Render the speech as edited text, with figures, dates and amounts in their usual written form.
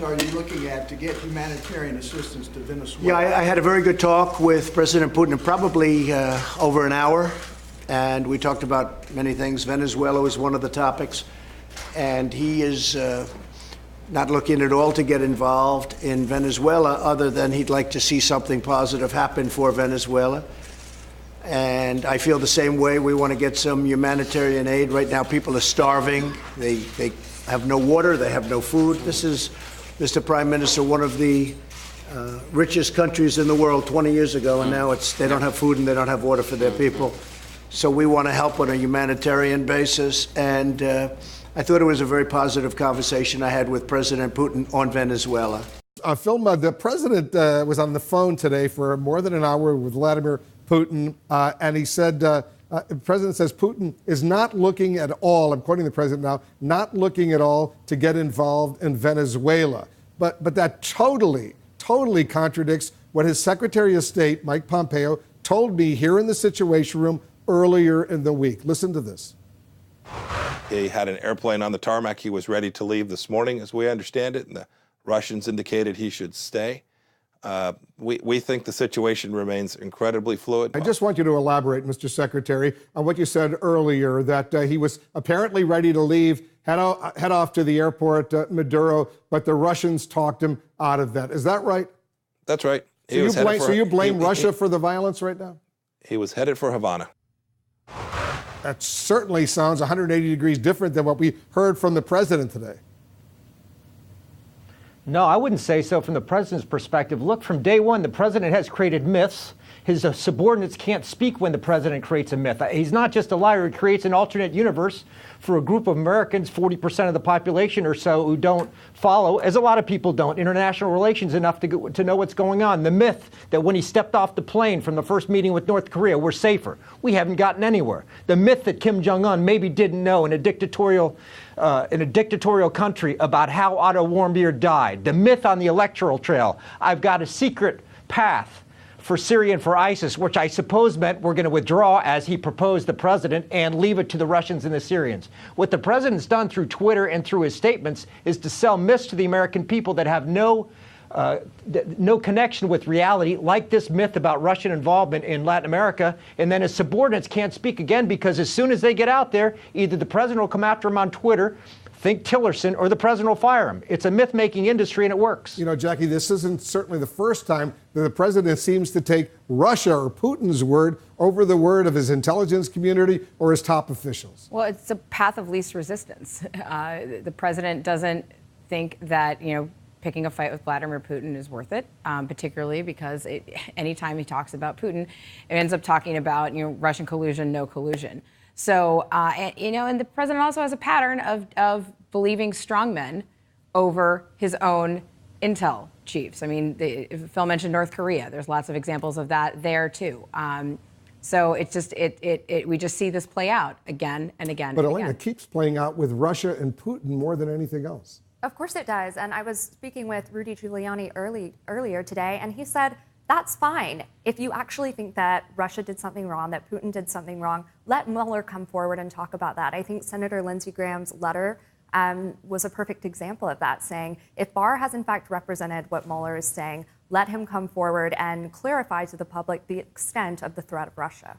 Are you looking at to get humanitarian assistance to Venezuela? Yeah, I had a very good talk with President Putin, probably over an hour, and we talked about many things. Venezuela was one of the topics, and he is not looking at all to get involved in Venezuela, other than he'd like to see something positive happen for Venezuela. And I feel the same way. We want to get some humanitarian aid. Right now, people are starving. They have no water. They have no food. This is, Mr. Prime Minister, one of the richest countries in the world 20 years ago, and now they don't have food and they don't have water for their people. So we want to help on a humanitarian basis. And I thought it was a very positive conversation I had with President Putin on Venezuela. Phil, the president was on the phone today for more than an hour with Vladimir Putin, and he said, the president says Putin is not looking at all, I'm quoting the president now, not looking at all to get involved in Venezuela. But that totally contradicts what his Secretary of State, Mike Pompeo, told me here in the Situation Room earlier in the week. Listen to this. He had an airplane on the tarmac. He was ready to leave this morning, as we understand it, and the Russians indicated he should stay. We think the situation remains incredibly fluid. I just want you to elaborate, Mr. Secretary, on what you said earlier, that he was apparently ready to leave, head off to the airport, Maduro, but the Russians talked him out of that. Is that right? That's right. So you blame Russia for the violence right now? He was headed for Havana. That certainly sounds 180 degrees different than what we heard from the president today. No, I wouldn't say so from the president's perspective. Look, from day one, the president has created myths. His subordinates can't speak when the president creates a myth. He's not just a liar. He creates an alternate universe for a group of Americans, 40% of the population or so, who don't follow, as a lot of people don't, international relations enough to know what's going on. The myth that when he stepped off the plane from the first meeting with North Korea, we're safer. We haven't gotten anywhere. The myth that Kim Jong-un maybe didn't know in a dictatorial country about how Otto Warmbier died. The myth on the electoral trail. I've got a secret path for Syria and for ISIS, which I suppose meant we're going to withdraw, as he proposed, the president, and leave it to the Russians and the Syrians. What the president's done through Twitter and through his statements is to sell myths to the American people that have no connection with reality, like this myth about Russian involvement in Latin America. And then his subordinates can't speak again, because as soon as they get out there, either the president will come after him on Twitter, think Tillerson, or the president will fire him. It's a myth-making industry, and it works. You know, Jackie, this isn't certainly the first time that the president seems to take Russia or Putin's word over the word of his intelligence community or his top officials. Well, it's a path of least resistance. The president doesn't think that, picking a fight with Vladimir Putin is worth it, particularly because anytime he talks about Putin, it ends up talking about, Russian collusion, no collusion. So, and the president also has a pattern of believing strongmen over his own intel chiefs. I mean, Phil mentioned North Korea. There's lots of examples of that there, too. So it's just, we just see this play out again and again. But Elena, it keeps playing out with Russia and Putin more than anything else. Of course it does. And I was speaking with Rudy Giuliani earlier today, and he said, that's fine. If you actually think that Russia did something wrong, that Putin did something wrong, let Mueller come forward and talk about that. I think Senator Lindsey Graham's letter was a perfect example of that, saying if Barr has in fact represented what Mueller is saying, let him come forward and clarify to the public the extent of the threat of Russia.